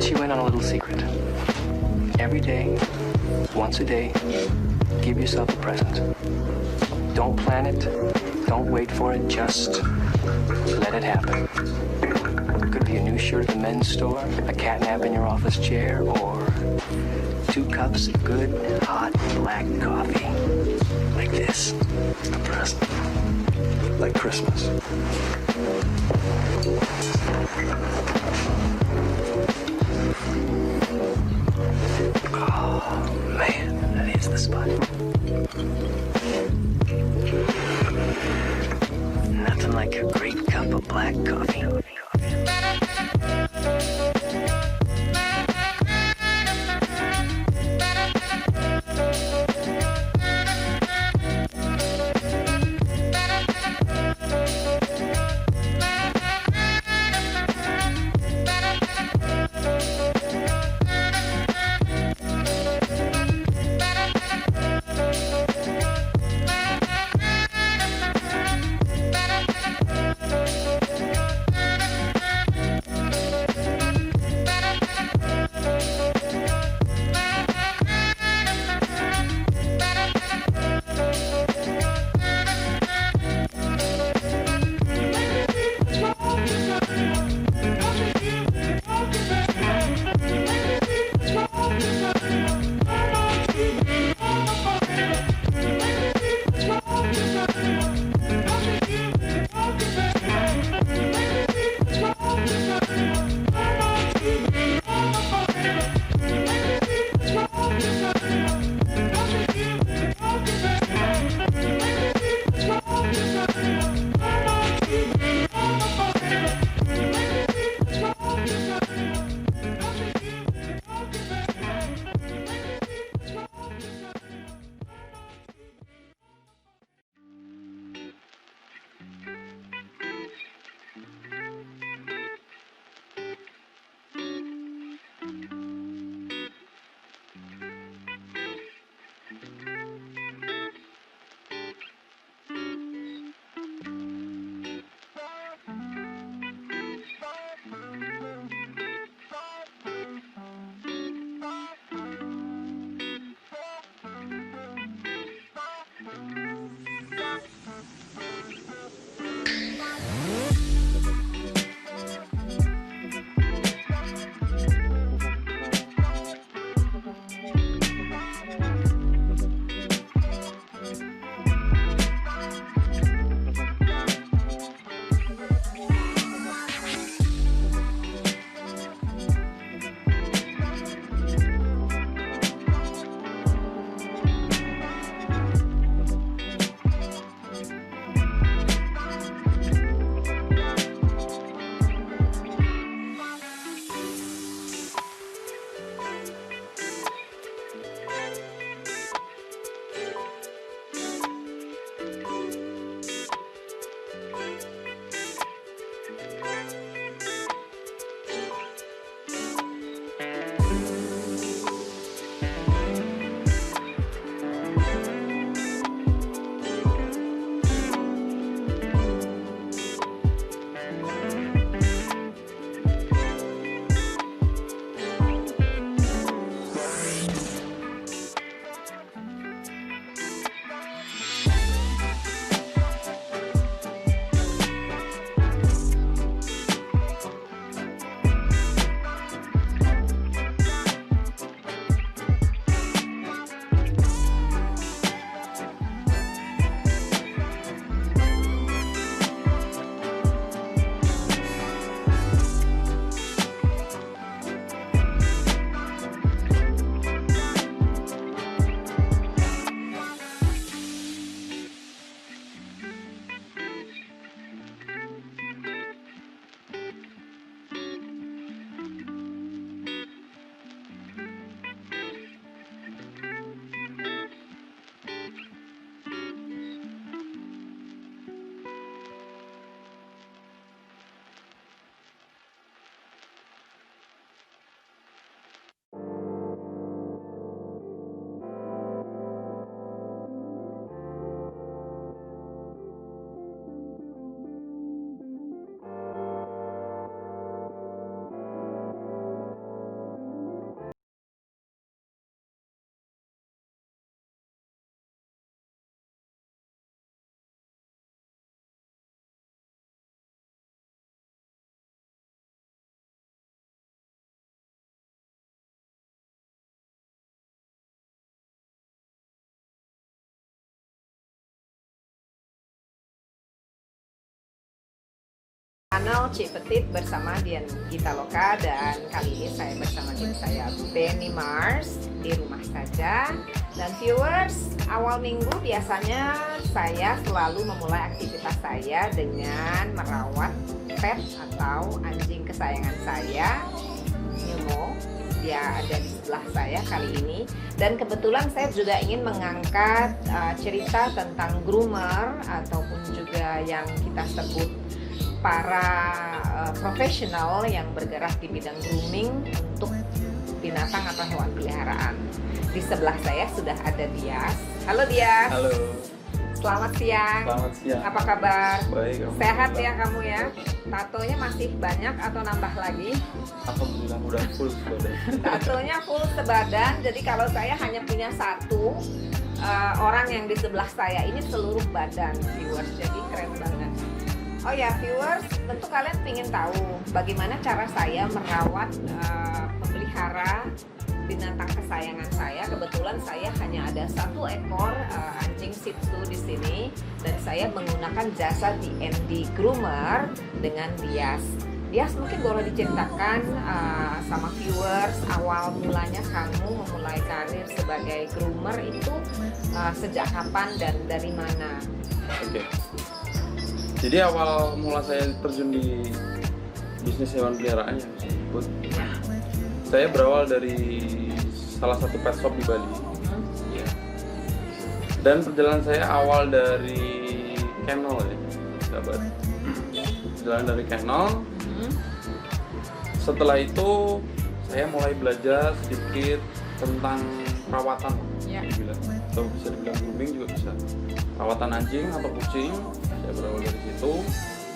let you in on a little secret. Every day, once a day, give yourself a present. Don't plan it, don't wait for it, just let it happen. It could be a new shirt at the men's store, a cat nap in your office chair, or 2 cups of good, hot, black coffee. Like this. A present. Like Christmas. Oh, man, that is the spot. Nothing like a great cup of black coffee. Channel Cipetit bersama Dian Gita Loka, dan kali ini saya bersama tim saya Benny Mars di rumah saja. Dan viewers, awal minggu biasanya saya selalu memulai aktivitas saya dengan merawat pet atau anjing kesayangan saya, Nemo. Dia ada di sebelah saya kali ini, dan kebetulan saya juga ingin mengangkat cerita tentang groomer ataupun juga yang kita sebut para profesional yang bergerak di bidang grooming untuk binatang atau hewan peliharaan. Di sebelah saya sudah ada Dias. Halo Dias. Halo. Selamat siang. Selamat siang. Apa kabar? Baik. Sehat ya kamu ya? Tatonya masih banyak atau nambah lagi? Alhamdulillah udah full sebadan. Tatonya full sebadan. Jadi kalau saya hanya punya satu, orang yang di sebelah saya ini seluruh badan, viewers. Jadi keren banget. Oh ya viewers, tentu kalian ingin tahu bagaimana cara saya merawat memelihara binatang kesayangan saya. Kebetulan saya hanya ada satu ekor anjing Shih Tzu di sini, dan saya menggunakan jasa D&D Groomer dengan Dias. Dias, mungkin boleh diceritakan sama viewers awal mulanya kamu memulai karir sebagai groomer itu sejak kapan dan dari mana? Oke. Jadi awal mula saya terjun di bisnis hewan peliharaan yang saya sebut, saya berawal dari salah satu pet shop di Bali. Ya. Dan perjalanan saya awal dari kennel ya, sahabat. Perjalanan dari kennel. Setelah itu saya mulai belajar sedikit tentang perawatan, dibilang, atau bisa dibilang grooming juga bisa. Perawatan anjing atau kucing, saya berawal dari situ.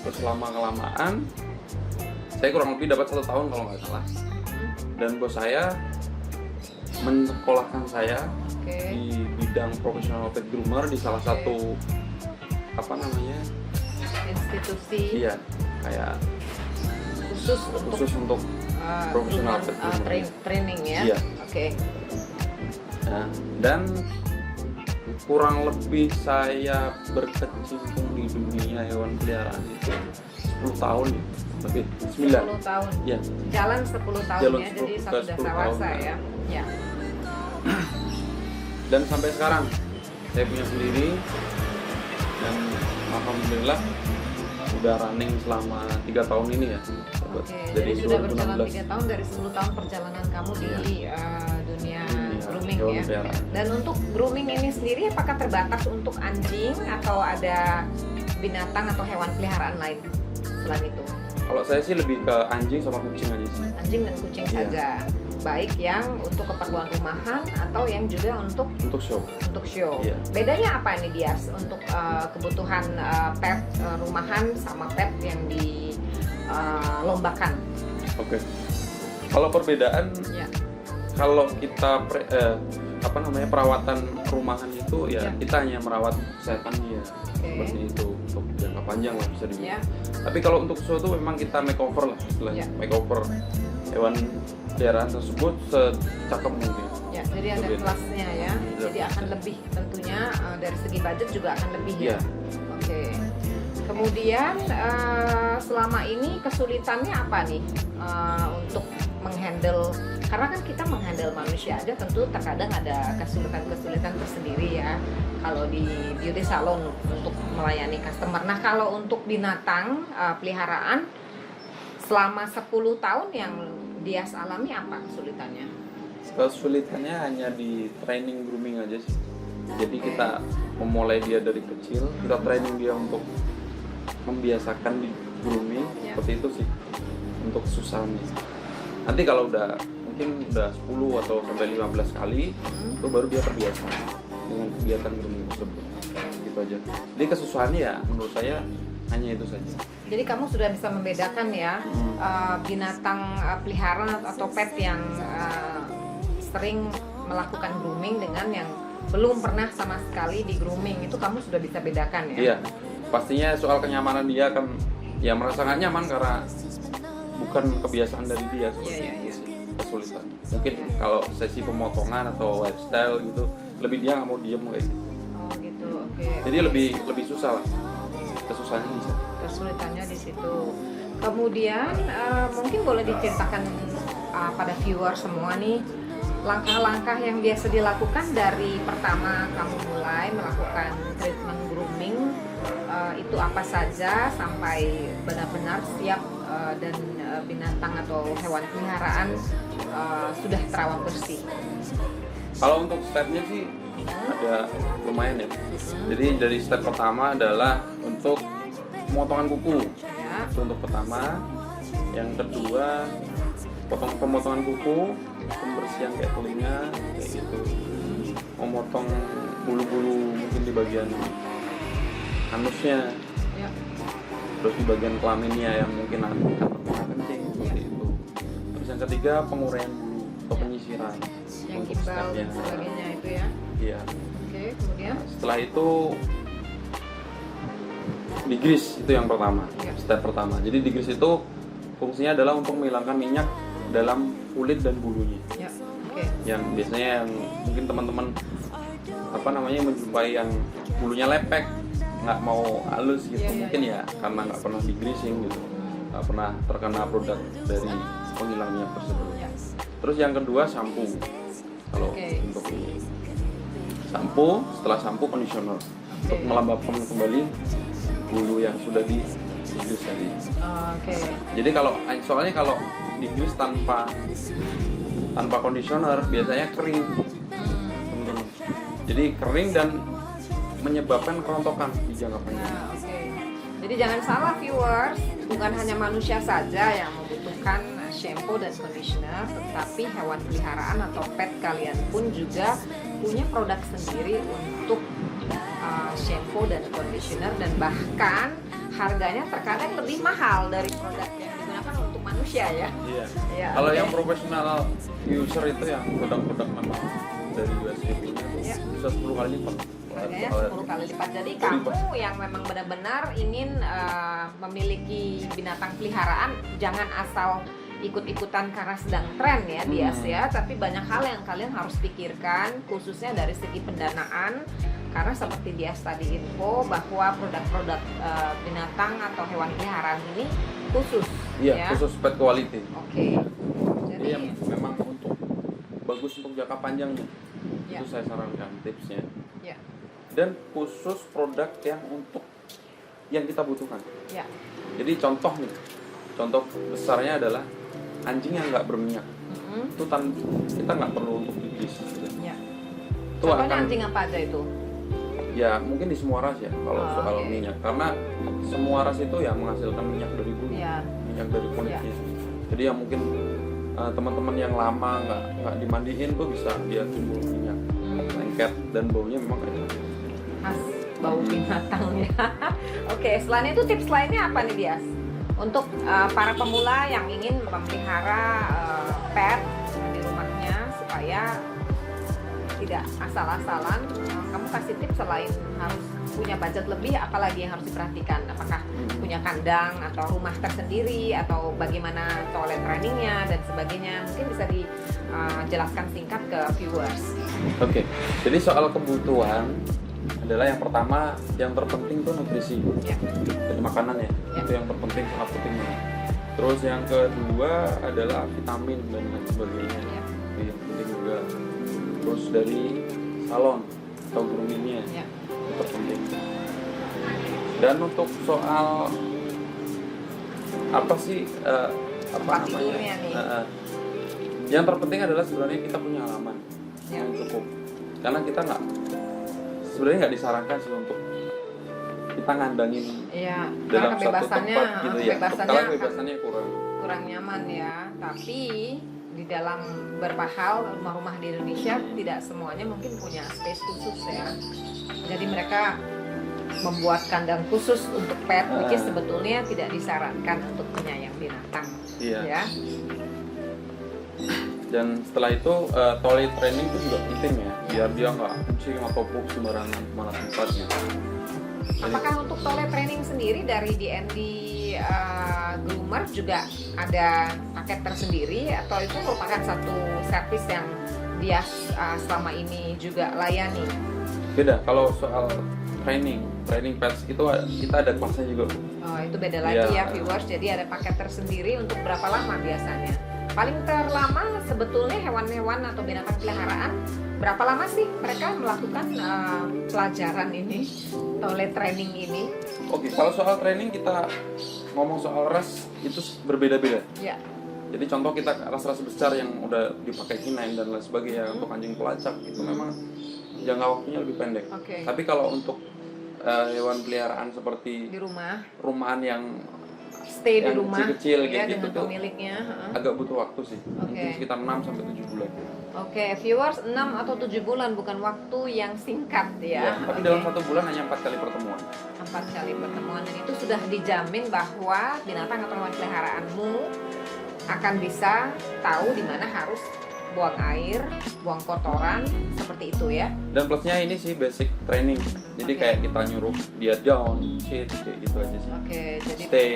Terus lama-kelamaan, saya kurang lebih dapat 1 tahun kalau nggak salah. Dan bos saya mensekolahkan saya di bidang profesional pet groomer di salah satu institusi. Iya, kayak khusus untuk profesional pet groomer. Training ya. Iya. Oke. Nah, dan kurang lebih saya berkecimpung di dunia hewan peliharaan itu 10 tahun ya, lebih 9. 10 tahun. Ya. Jalan 10 tahun Jalan ya, 10, jadi satu dasar 10 rasa tahun, ya. Ya. Dan sampai sekarang saya punya sendiri, dan alhamdulillah udah running selama 3 tahun ini ya. Oke, jadi sudah berjalan 3 tahun dari 10 tahun perjalanan kamu di dunia grooming ya. Peliharaan. Dan untuk grooming ini sendiri apakah terbatas untuk anjing atau ada binatang atau hewan peliharaan lain selain itu? Kalau saya sih lebih ke anjing sama kucing aja sih. Anjing dan kucing Iya. saja. Baik yang untuk keperluan rumahan atau yang juga untuk show. Iya. Bedanya apa ini Dias untuk kebutuhan pet rumahan sama pet yang dilombakan? Oke. Kalau perbedaan, kalau kita perawatan rumahan itu ya kita hanya merawat kesehatan dia, seperti itu untuk jangka panjang lah bisa dibilang. Tapi kalau untuk show itu memang kita makeover lah istilahnya, makeover hewan peliharaan tersebut secakep mungkin. Ya, jadi ada kelasnya ya. Jadi akan lebih tentunya dari segi budget juga akan lebih ya. Oke. Kemudian selama ini kesulitannya apa nih untuk menghandle, karena kan kita menghandle manusia ada tentu terkadang ada kesulitan-kesulitan tersendiri ya kalau di beauty salon untuk melayani customer. Nah, kalau untuk binatang peliharaan selama 10 tahun yang Dias alami apa kesulitannya? Kesulitannya hanya di training grooming aja sih. Jadi kita memulai dia dari kecil, kita training dia untuk membiasakan di grooming, seperti itu sih untuk susahnya. Nanti kalau mungkin udah 10 atau sampai 15 kali, itu baru dia terbiasa dengan kegiatan grooming tersebut. Gitu aja. Jadi kesusahannya ya menurut saya hanya itu saja. Jadi kamu sudah bisa membedakan ya binatang peliharaan atau pet yang sering melakukan grooming dengan yang belum pernah sama sekali di grooming, itu kamu sudah bisa bedakan ya? Iya, pastinya soal kenyamanan dia kan ya merasa nggak nyaman karena bukan kebiasaan dari dia seperti itu sih kesulitan. Mungkin kalau sesi pemotongan atau lifestyle gitu, lebih dia nggak mau diem kayak gitu. Oh gitu, oke. Jadi lebih susah lah, kesusahannya di situ. Kesulitannya di situ. Kemudian mungkin boleh diceritakan pada viewer semua nih langkah-langkah yang biasa dilakukan dari pertama kamu mulai melakukan treatment grooming itu apa saja sampai benar-benar siap dan binatang atau hewan peliharaan sudah terawat bersih. Kalau untuk stepnya sih ada lumayan ya. Jadi dari step pertama adalah untuk pemotongan kuku. Ya. Itu untuk pertama. Yang kedua pemotongan kuku, pembersihan kayak telinga kayak gitu. Memotong bulu-bulu mungkin di bagian anusnya. Ya. Terus di bagian kelaminnya yang mungkin pernah kencing seperti itu. Terus yang ketiga penguraian bulu atau penyisiran Yang untuk kibal stepnya. dan sebagainya itu ya. Iya. Oke, kemudian Setelah itu digrease itu yang pertama, Ya. step pertama. Jadi digrease itu fungsinya adalah untuk menghilangkan minyak dalam kulit dan bulunya. ya. Oke. Yang biasanya yang mungkin teman-teman menjumpai yang bulunya lepek, nggak mau halus gitu, Iya, mungkin ya karena nggak pernah di greasing gitu, nggak pernah terkena produk dari penghilang minyak tersebut. Ya. Terus yang kedua shampoo. Kalau Oke. untuk ini shampoo, setelah shampoo conditioner untuk melembabkan kembali bulu yang sudah di grease tadi. Oke. Jadi soalnya kalau di grease tanpa conditioner biasanya kering, teman-teman. Jadi kering dan menyebabkan kerontokan di jangka panjang. Nah, oke. Jadi jangan salah viewers, bukan hanya manusia saja yang membutuhkan shampoo dan conditioner, tetapi hewan peliharaan atau pet kalian pun juga punya produk sendiri untuk shampoo dan conditioner, dan bahkan harganya terkadang lebih mahal dari produk yang digunakan untuk manusia ya. Iya. Ya, Kalau oke. yang profesional user itu yang produk-produk memang dari USDP-nya Iya. bisa 10 kali lipat. Harganya 10 kali lipat. Jadi kamu yang memang benar-benar ingin memiliki binatang peliharaan, jangan asal ikut-ikutan karena sedang tren ya Dias ya, tapi banyak hal yang kalian harus pikirkan khususnya dari segi pendanaan, karena seperti Dias tadi info bahwa produk-produk binatang atau hewan peliharaan ini khusus. Iya, ya. khusus pet quality. Oke. Jadi yang memang untuk bagus untuk jangka panjang nih. Ya. Itu saya sarankan tipsnya. Ya. Dan khusus produk yang untuk yang kita butuhkan. Ya. Jadi contoh besarnya adalah anjing yang nggak berminyak. Itu kita nggak perlu untuk digrease. Gitu. Ya. Itu Contohnya akan anjing apa aja itu? ya mungkin di semua ras ya kalau soal oke. minyak, karena semua ras itu ya menghasilkan minyak dari bulu, Ya. minyak dari kulit. Ya. Jadi yang mungkin teman-teman yang lama nggak dimandiin tuh bisa dia timbul minyak lengket dan baunya memang kayak gitu. Khas bau binatang ya. Oke, selain itu tips lainnya apa nih Dias? Untuk para pemula yang ingin memelihara pet di rumahnya supaya tidak asal-asalan, kamu kasih tips selain harus punya budget lebih, apalagi yang harus diperhatikan? Apakah punya kandang atau rumah tersendiri atau bagaimana toilet trainingnya dan sebagainya? Mungkin bisa dijelaskan singkat ke viewers. Oke, jadi soal kebutuhan adalah yang pertama, yang terpenting tuh nutrisi, Ya. jadi makanan ya, Ya. itu yang terpenting, sangat pentingnya. Terus yang kedua adalah vitamin dan lain sebagainya, Ya. itu yang penting juga. Terus dari salon atau groomingnya, Ya. itu terpenting. Dan untuk soal apa sih Tempat tidurnya nih. yang terpenting adalah sebenarnya kita punya halaman Ya. yang cukup, karena kita sebenarnya nggak disarankan sih untuk kita ngandangin Iya, karena dalam satu kebebasannya, tempat gitu ya, kebebasannya karena kebebasannya kurang nyaman ya. Tapi di dalam beberapa hal rumah-rumah di Indonesia tidak semuanya mungkin punya space khusus ya. Jadi mereka membuat kandang khusus untuk pet, which is sebetulnya tidak disarankan untuk penyayang binatang. Iya. Ya. Dan setelah itu toilet training itu juga penting ya, biar dia nggak kucing atau pup sembarangan mana tempatnya. Apakah untuk toilet training sendiri dari DND Groomer juga ada paket tersendiri atau itu merupakan satu servis yang dia selama ini juga layani? Beda kalau soal training pets itu kita ada kelasnya juga. Oh, itu beda lagi Iya. ya viewers. Jadi ada paket tersendiri untuk berapa lama biasanya? Paling terlama sebetulnya hewan-hewan atau binatang peliharaan berapa lama sih mereka melakukan pelajaran ini, toilet training ini? Oke, kalau soal training kita ngomong soal ras itu berbeda-beda. Ya. Jadi contoh kita ras-ras besar yang udah dipakai K9 dan lain sebagainya untuk anjing pelacak itu memang jangka waktunya lebih pendek. Oke. Tapi kalau untuk hewan peliharaan seperti Di rumah, rumahan yang stay di yang rumah, kecil-kecil ya, kayak gitu dengan tuh pemiliknya. agak butuh waktu sih. Mungkin Oke. sekitar 6 sampai 7 bulan. Oke, viewers 6 atau 7 bulan bukan waktu yang singkat ya. Ya, tapi Oke. dalam 1 bulan hanya 4 kali pertemuan. 4 kali pertemuan dan itu sudah dijamin bahwa binatang atau hewan peliharaanmu akan bisa tahu di mana harus buang air, buang kotoran seperti itu ya. Dan plusnya ini sih basic training. Jadi Oke. kayak kita nyuruh dia down, sit, kayak gitu aja sih. Oke, jadi Stay,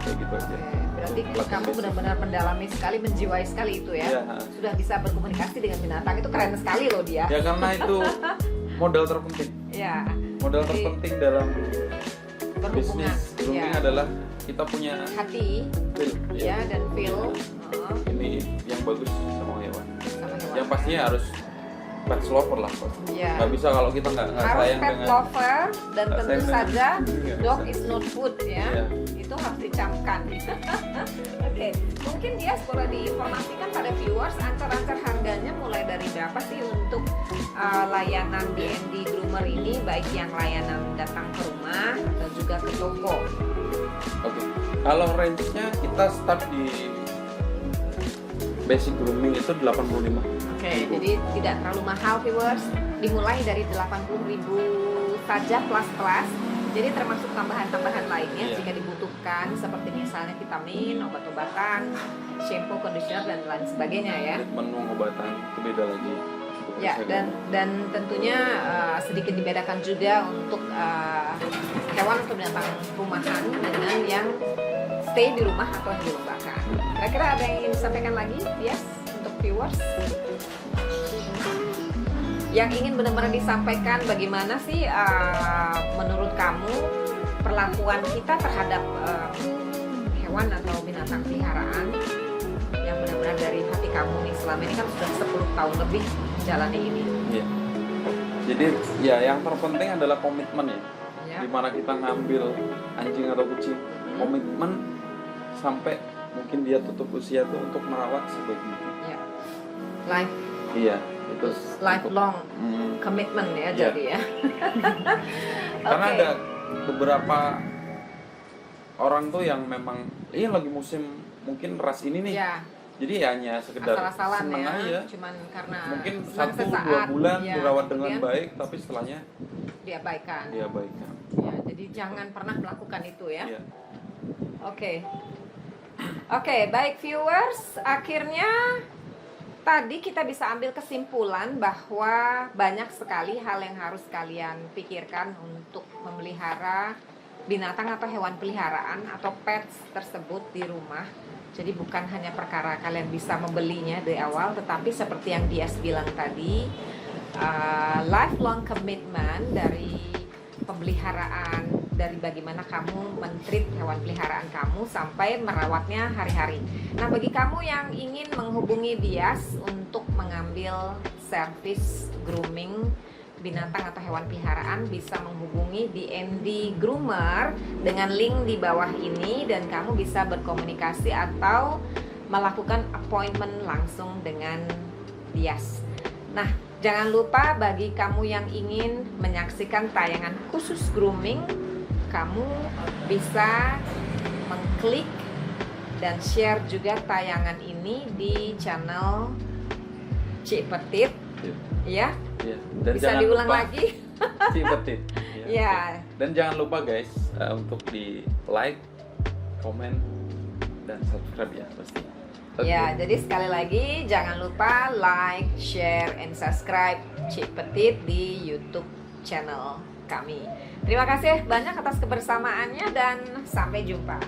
kayak gitu aja. oke, berarti Untuk latihan kamu basic. benar-benar mendalami sekali, menjiwai sekali itu ya. Iya. Sudah bisa berkomunikasi dengan binatang itu keren sekali loh dia. Ya karena itu modal terpenting. Ya, Modal Jadi, terpenting dalam berhubungan. bisnis grooming Ya. adalah kita punya Hati feel. ya dan feel Ini yang bagus sama hewan. sama hewan. Yang pastinya harus pet lover lah pasti. Ya. Nggak bisa kalau kita nggak Harus sayang pet dengan lover dan nggak tentu sayang saja dengan- dog nggak is bisa. not food ya. Iya. Itu harus dicamkan. Oke, mungkin dia boleh diinformasikan pada viewers ancar-ancar harganya mulai dari berapa sih untuk layanan D&D Groomer ini, baik yang layanan datang ke rumah atau juga ke toko. Oke. Kalau range-nya kita start di basic grooming itu 85. Oke, jadi tidak terlalu mahal viewers, dimulai dari 80.000 saja plus. Jadi termasuk tambahan-tambahan lainnya Iya. jika dibutuhkan seperti misalnya vitamin, obat-obatan, shampoo, conditioner dan lain sebagainya ya. Menu pengobatan itu beda lagi. Ya, dan tentunya sedikit dibedakan juga untuk hewan atau binatang rumahan dengan yang stay di rumah atau yang dilombakan. Kira-kira ada yang ingin disampaikan lagi, Yes, untuk viewers? Yang ingin benar-benar disampaikan bagaimana sih menurut kamu perlakuan kita terhadap hewan atau binatang peliharaan yang benar-benar dari hati kamu nih, selama ini kan sudah 10 tahun lebih menjalani ini Iya. Jadi ya yang terpenting adalah komitmen ya. ya. Dimana kita ngambil anjing atau kucing, komitmen sampai mungkin dia tutup usia tuh untuk merawat sebaik mungkin. Ya. Life Iya, itu lifelong Hmm, commitment ya Iya. jadi ya. karena Oke. ada beberapa orang tuh yang memang lagi musim mungkin ras ini nih. Ya, Jadi ya hanya sekedar asal-asalan seneng ya. aja. Cuman karena Mungkin senang 1-2 sesaat, bulan ya, dirawat dengan kemudian baik, tapi setelahnya diabaikan. diabaikan. Ya, jadi jangan pernah melakukan itu ya. Iya. Oke. Oke, baik viewers, akhirnya tadi kita bisa ambil kesimpulan bahwa banyak sekali hal yang harus kalian pikirkan untuk memelihara binatang atau hewan peliharaan atau pets tersebut di rumah. Jadi bukan hanya perkara kalian bisa membelinya dari awal, tetapi seperti yang Dias bilang tadi, lifelong commitment dari pemeliharaan, dari bagaimana kamu men-treat hewan peliharaan kamu sampai merawatnya hari-hari. Nah, bagi kamu yang ingin menghubungi Dias untuk mengambil servis grooming binatang atau hewan peliharaan, bisa menghubungi D&D Groomer dengan link di bawah ini dan kamu bisa berkomunikasi atau melakukan appointment langsung dengan Dias. Nah, jangan lupa bagi kamu yang ingin menyaksikan tayangan khusus grooming, kamu bisa mengklik dan share juga tayangan ini di channel Cik Petit ya. Iya. Dan Bisa jangan diulang lupa, lagi. Si Petit. Ya. Dan jangan lupa guys untuk di like, komen, dan subscribe ya pasti. Oke. Ya, jadi sekali lagi jangan lupa like, share, and subscribe Cik Petit di YouTube channel kami. Terima kasih banyak atas kebersamaannya dan sampai jumpa.